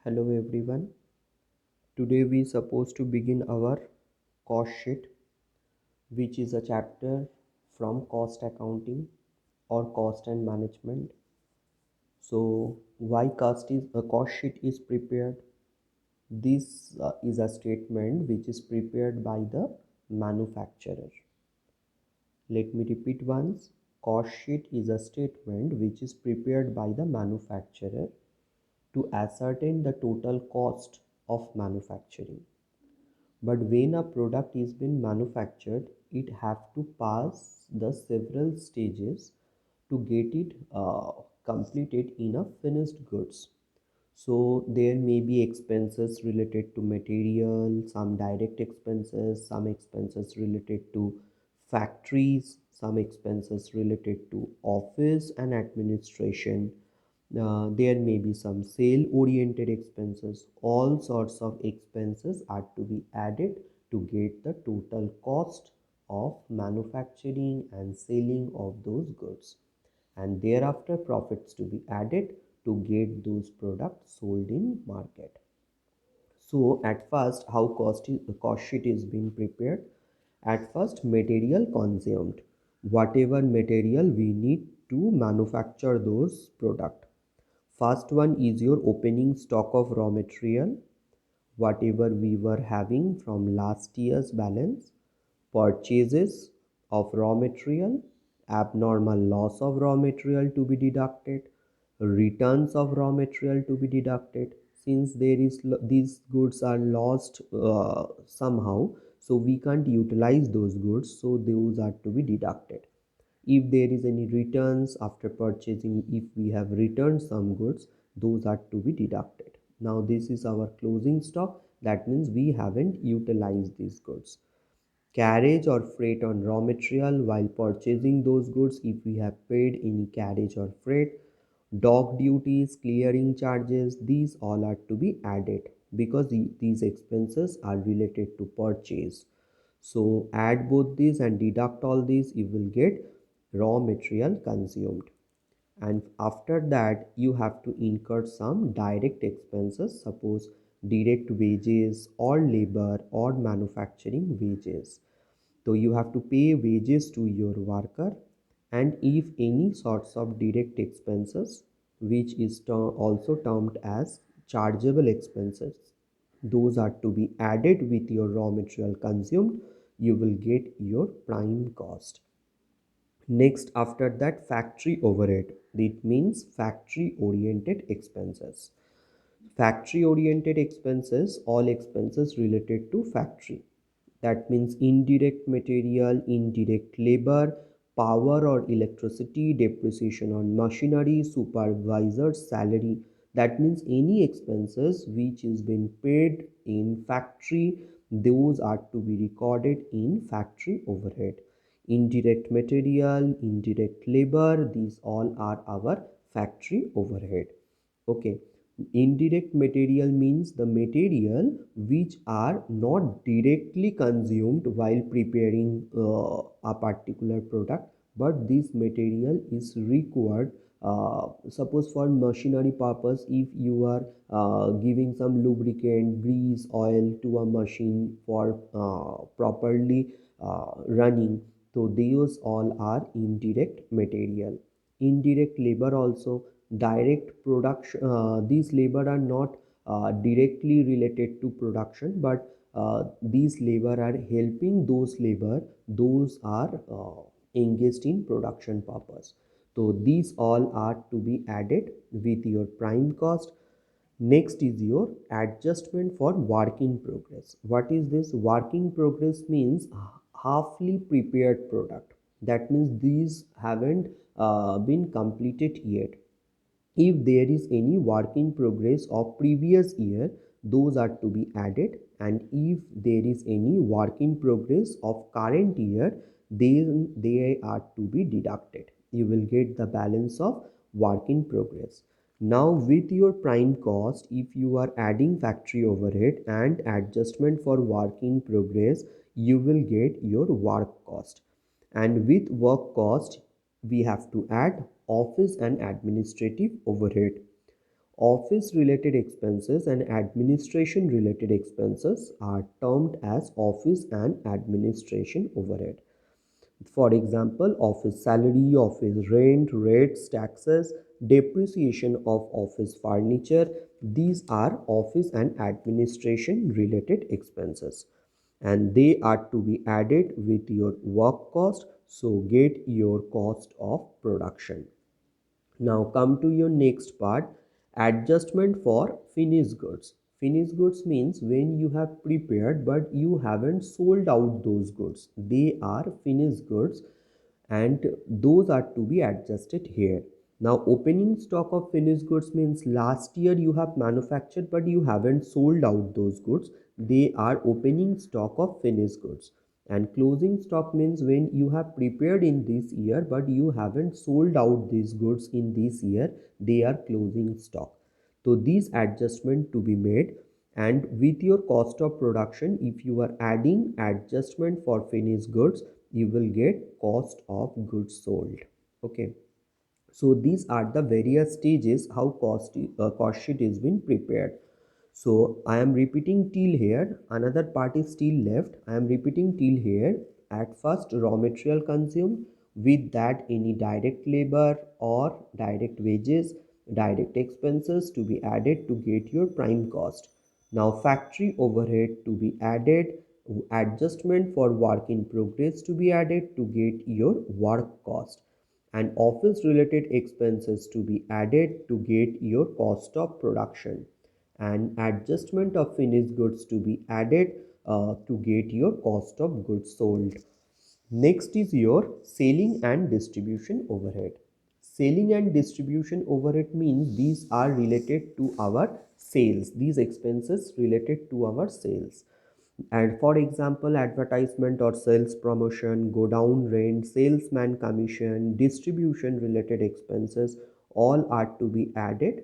Hello everyone. Today we supposed to begin our cost sheet, which is a chapter from cost accounting or cost and management. So why cost sheet is prepared? This is a statement which is prepared by the manufacturer. Let me repeat once. Cost sheet is a statement which is prepared by the manufacturer to ascertain the total cost of manufacturing. But when a product is being manufactured, it have to pass the several stages to get it completed in a finished goods. So there may be expenses related to material, some direct expenses, some expenses related to factories, some expenses related to office and administration. There may be some sale oriented expenses. All sorts of expenses are to be added to get the total cost of manufacturing and selling of those goods, and thereafter profits to be added to get those products sold in market. So at first, how cost sheet is being prepared? At first, material consumed, whatever material we need to manufacture those product. First one is your opening stock of raw material, whatever we were having from last year's balance. Purchases of raw material, abnormal loss of raw material to be deducted, returns of raw material to be deducted. Since these goods are lost somehow, so we can't utilize those goods, so those are to be deducted. If there is any returns after purchasing, if we have returned some goods, those are to be deducted. Now this is our closing stock, that means we haven't utilized these goods. Carriage or freight on raw material, while purchasing those goods, if we have paid any carriage or freight, dock duties, clearing charges, these all are to be added because these expenses are related to purchase. So add both these and deduct all these, you will get raw material consumed. And after that you have to incur some direct expenses, suppose direct wages or labor or manufacturing wages. So you have to pay wages to your worker, and if any sorts of direct expenses, which is also termed as chargeable expenses, those are to be added with your raw material consumed, you will get your prime cost. Next, after that, factory overhead. It means factory oriented expenses. Factory oriented expenses, all expenses related to factory. That means indirect material, indirect labor, power or electricity, depreciation on machinery, supervisor's salary. That means any expenses which is being paid in factory, those are to be recorded in factory overhead. Indirect material, indirect labor, these all are our factory overhead. Okay. Indirect material means the material which are not directly consumed while preparing a particular product, but this material is required. Suppose for machinery purpose, if you are giving some lubricant, grease, oil to a machine for properly running, so those all are indirect material. Indirect labor also, direct production, these labor are not directly related to production, but these labor are helping those labor, those are engaged in production purpose. So these all are to be added with your prime cost. Next is your adjustment for work in progress. What is this? Work in progress means halfly prepared product. That means these haven't been completed yet. If there is any work in progress of previous year, those are to be added, and if there is any work in progress of current year, then they are to be deducted. You will get the balance of work in progress. Now with your prime cost, if you are adding factory overhead and adjustment for work in progress, you will get your work cost. And with work cost, we have to add office and administrative overhead. Office related expenses and administration related expenses are termed as office and administration overhead. For example, office salary, office rent, rates, taxes, depreciation of office furniture, these are office and administration related expenses, and they are to be added with your work cost, so get your cost of production. Now come to your next part, adjustment for finished goods. Finished goods means when you have prepared but you haven't sold out those goods. They are finished goods and those are to be adjusted here. Now opening stock of finished goods means last year you have manufactured but you haven't sold out those goods. They are opening stock of finished goods. And closing stock means when you have prepared in this year but you haven't sold out these goods in this year, they are closing stock. So these adjustment to be made, and with your cost of production, if you are adding adjustment for finished goods, you will get cost of goods sold. Okay, so these are the various stages how cost sheet is being prepared. So I am repeating till here, another part is still left. I am repeating till here. At first, raw material consumed, with that any direct labor or direct wages, direct expenses to be added to get your prime cost. Now factory overhead to be added, adjustment for work in progress to be added to get your work cost, and office related expenses to be added to get your cost of production, and adjustment of finished goods to be added to get your cost of goods sold. Next is your selling and distribution overhead. Selling and distribution overhead means these are related to our sales. These expenses related to our sales. And for example, advertisement or sales promotion, go down rent, salesman commission, distribution related expenses, all are to be added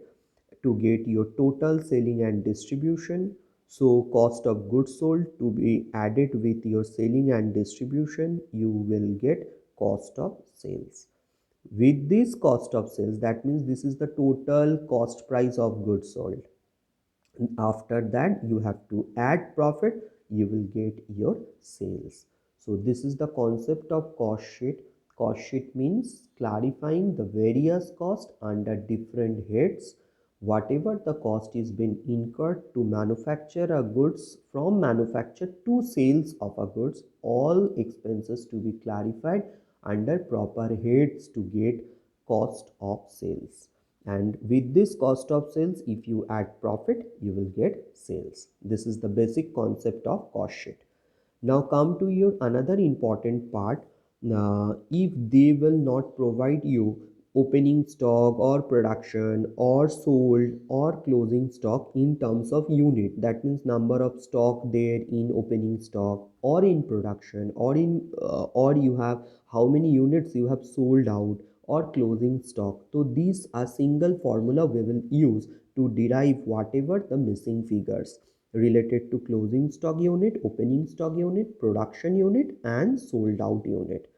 to get your total selling and distribution. So cost of goods sold to be added with your selling and distribution, you will get cost of sales. With this cost of sales, that means this is the total cost price of goods sold. After that you have to add profit, you will get your sales. So this is the concept of cost sheet. Cost sheet means clarifying the various costs under different heads. Whatever the cost is been incurred to manufacture a goods, from manufacture to sales of a goods, all expenses to be clarified under proper heads to get cost of sales. And with this cost of sales, if you add profit, you will get sales. This is the basic concept of cost sheet. Now come to your another important part. If they will not provide you opening stock or production or sold or closing stock in terms of unit, that means number of stock there in opening stock or in production or in or you have how many units you have sold out or closing stock. So these are single formula we will use to derive whatever the missing figures related to closing stock unit, opening stock unit, production unit, and sold out unit.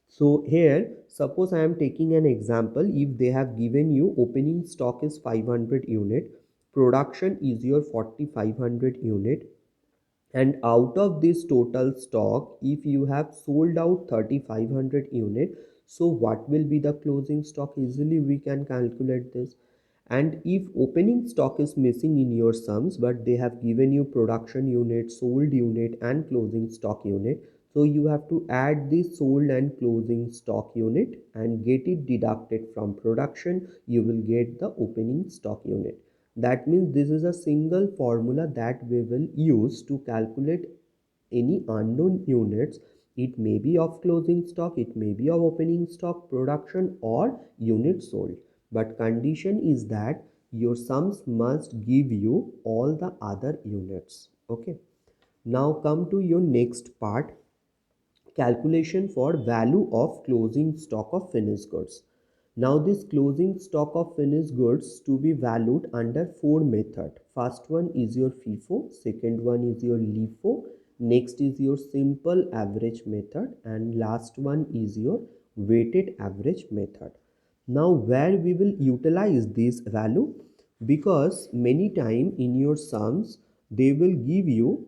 So here, suppose I am taking an example. If they have given you opening stock is 500 unit, production is your 4500 unit, and out of this total stock, if you have sold out 3500 unit, so what will be the closing stock? Easily we can calculate this. And if opening stock is missing in your sums but they have given you production unit, sold unit, and closing stock unit, so you have to add this sold and closing stock unit and get it deducted from production, you will get the opening stock unit. That means this is a single formula that we will use to calculate any unknown units. It may be of closing stock, it may be of opening stock, production, or unit sold. But condition is that your sums must give you all the other units. Okay. Now come to your next part, calculation for value of closing stock of finished goods. Now this closing stock of finished goods to be valued under four method. First one is your FIFO, second one is your LIFO, next is your simple average method, and last one is your weighted average method. Now where we will utilize this value? because many time in your sums they will give you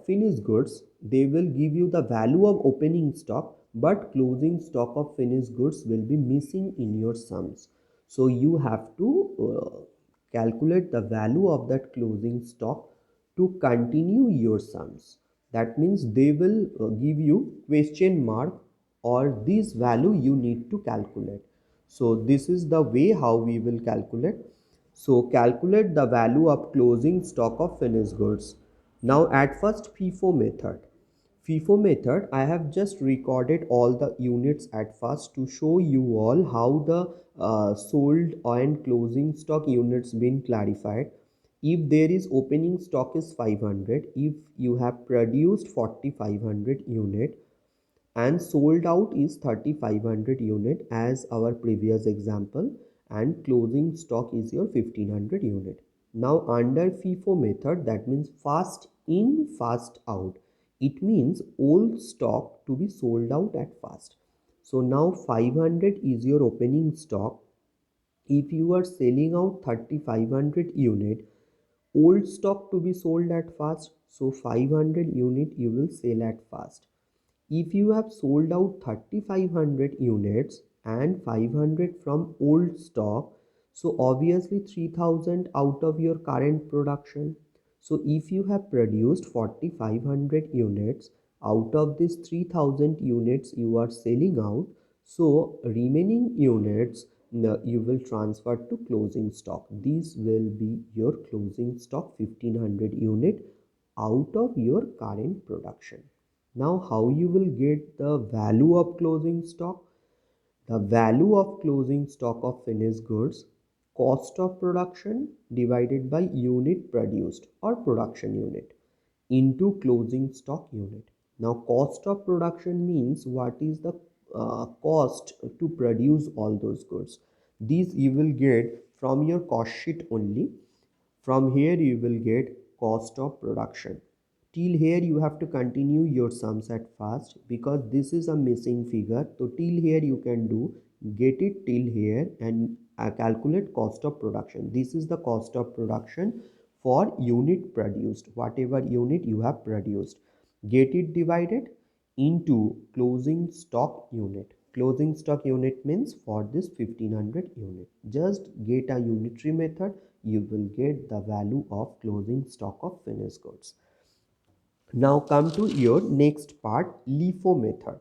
finished goods, they will give you the value of opening stock, but closing stock of finished goods will be missing in your sums. So you have to calculate the value of that closing stock to continue your sums. That means they will give you question mark or this value you need to calculate. So this is the way how we will calculate. So calculate the value of closing stock of finished goods. Now at first FIFO method. FIFO method, I have just recorded all the units at first to show you all how the sold and closing stock units been clarified. If there is opening stock is 500, if you have produced 4500 unit and sold out is 3500 unit as our previous example, and closing stock is your 1500 unit. Now under FIFO method, that means fast in fast out, it means old stock to be sold out at fast. So now 500 is your opening stock. If you are selling out 3500 unit, old stock to be sold at fast, so 500 unit you will sell at fast. If you have sold out 3500 units and 500 from old stock, so obviously 3000 out of your current production. So if you have produced 4500 units, out of this 3000 units you are selling out, so remaining units you will transfer to closing stock. These will be your closing stock 1500 unit out of your current production. Now how you will get the value of closing stock? The value of closing stock of finished goods, cost of production divided by unit produced or production unit into closing stock unit. Now cost of production means what is the cost to produce all those goods. These you will get from your cost sheet only. From here you will get cost of production. Till here you have to continue your sums at fast because this is a missing figure. So till here you can do, get it till here and calculate cost of production. This is the cost of production for unit produced, whatever unit you have produced. Get it divided into closing stock unit. Closing stock unit means for this 1500 unit. Just get a unitary method, you will get the value of closing stock of finished goods. Now come to your next part, LIFO method.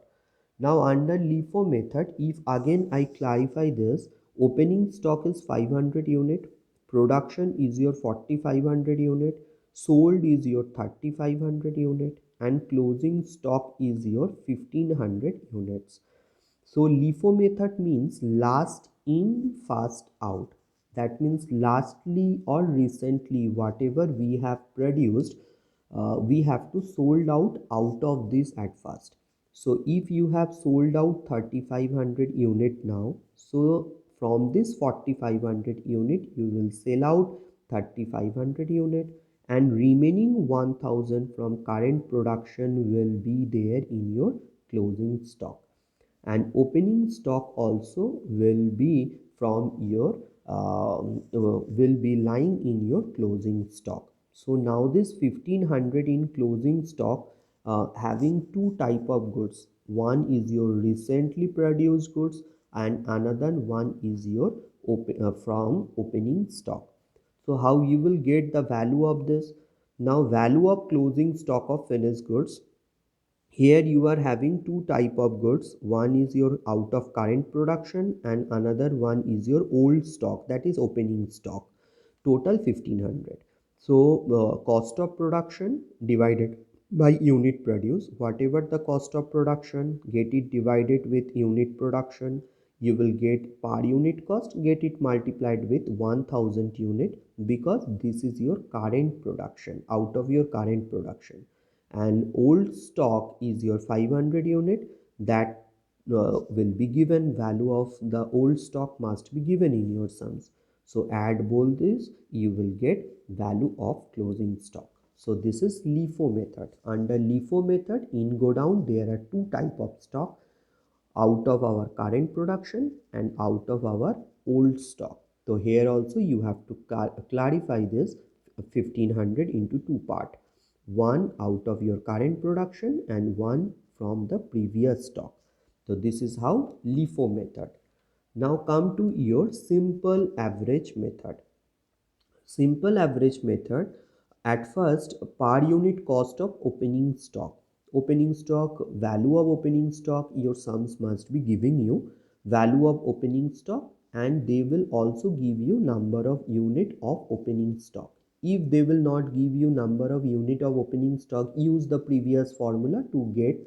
Now under LIFO method, if again I clarify this, opening stock is 500 unit, production is your 4500 unit, sold is your 3500 unit, and closing stock is your 1500 units. So LIFO method means last in, fast out. That means lastly or recently whatever we have produced, we have to sold out of this at first. So if you have sold out 3500 unit now, so from this 4500 unit you will sell out 3500 unit, and remaining 1000 from current production will be there in your closing stock, and opening stock also will be from your will be lying in your closing stock. So now this 1500 in closing stock having two type of goods. One is your recently produced goods and another one is your from opening stock. So how you will get the value of this? Now value of closing stock of finished goods. Here you are having two type of goods. One is your out of current production and another one is your old stock, that is opening stock. Total 1500. So cost of production divided by unit produced. Whatever the cost of production, get it divided with unit production. You will get per unit cost, get it multiplied with 1000 unit because this is your current production out of your current production, and old stock is your 500 unit. That will be given, value of the old stock must be given in your sums. So add both this, you will get value of closing stock. So this is LIFO method. Under LIFO method in go down there are two type of stock, out of our current production and out of our old stock. So here also you have to clarify this 1500 into two part, one out of your current production and one from the previous stock. So this is how LIFO method. Now come to your simple average method. Simple average method, at first per unit cost of opening stock. Opening stock, value of opening stock, your sums must be giving you value of opening stock, and they will also give you number of unit of opening stock. If they will not give you number of unit of opening stock, use the previous formula to get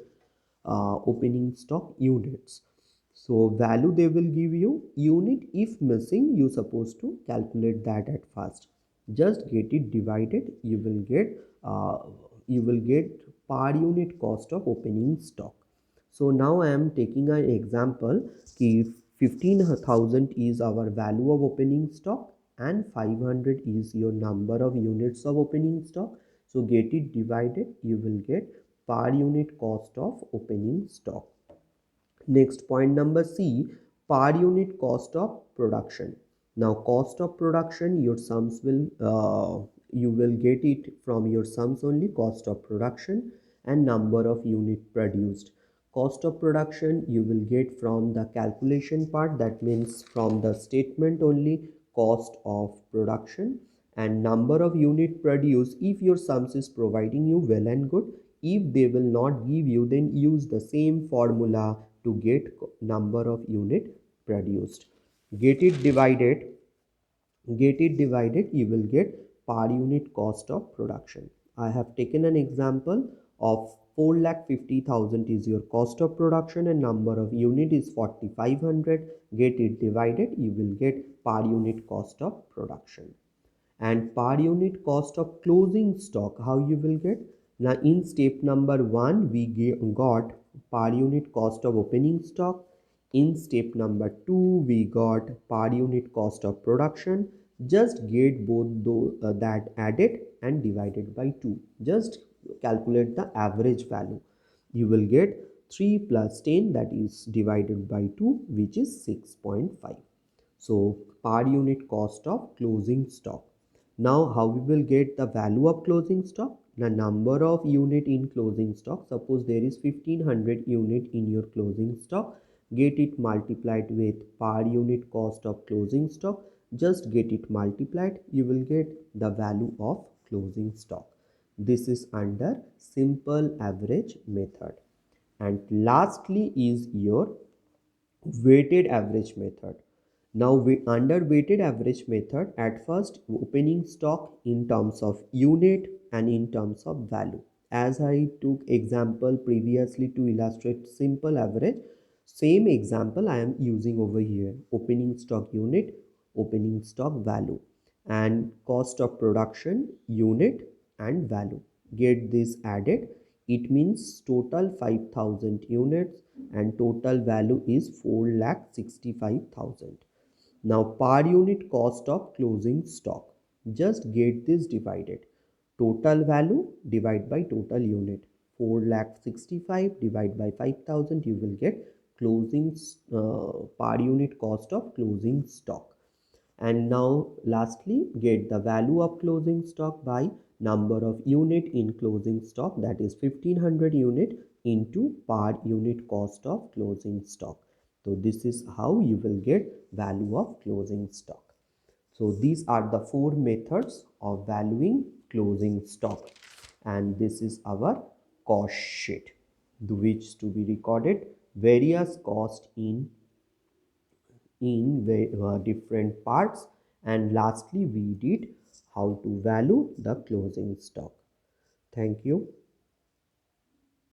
opening stock units. So value they will give you, unit if missing you supposed to calculate that at first. Just get it divided, uh, you will get per unit cost of opening stock. So now I am taking an example. If 15,000 is our value of opening stock and 500 is your number of units of opening stock, so get it divided, you will get per unit cost of opening stock. Next, point number C, per unit cost of production. Now cost of production, your sums will you will get it from your sums only, cost of production and number of unit produced. Cost of production you will get from the calculation part, that means from the statement only, cost of production, and number of unit produced. If your sums is providing you, well and good. If they will not give you, then use the same formula to get number of unit produced. Get it divided, you will get per unit cost of production. I have taken an example of 4,50,000 is your cost of production and number of unit is 4,500. Get it divided, you will get per unit cost of production. And per unit cost of closing stock, how you will get? Now in step number 1 we got per unit cost of opening stock. In step number 2 we got per unit cost of production. Just get both that added and divided by 2. Just calculate the average value. You will get 3 plus 10, that is divided by 2, which is 6.5. So per unit cost of closing stock. Now how we will get the value of closing stock? The number of unit in closing stock. Suppose there is 1500 unit in your closing stock. Get it multiplied with per unit cost of closing stock. Just get it multiplied. You will get the value of closing stock. This is under simple average method. And lastly is your weighted average method. Now we under weighted average method, at first opening stock in terms of unit and in terms of value. As I took example previously to illustrate simple average, same example I am using over here. Opening stock unit, opening stock value, and cost of production unit and value. Get this added, it means total 5,000 units and total value is 4,65,000. Now per unit cost of closing stock. Just get this divided. Total value divide by total unit. 4,65,000 divide by 5,000, you will get closing per unit cost of closing stock. And now lastly, get the value of closing stock by number of unit in closing stock, that is 1500 unit into per unit cost of closing stock. So this is how you will get value of closing stock. So these are the four methods of valuing closing stock, and this is our cost sheet, which to be recorded various cost in different parts, and lastly we did how to value the closing stock. Thank you.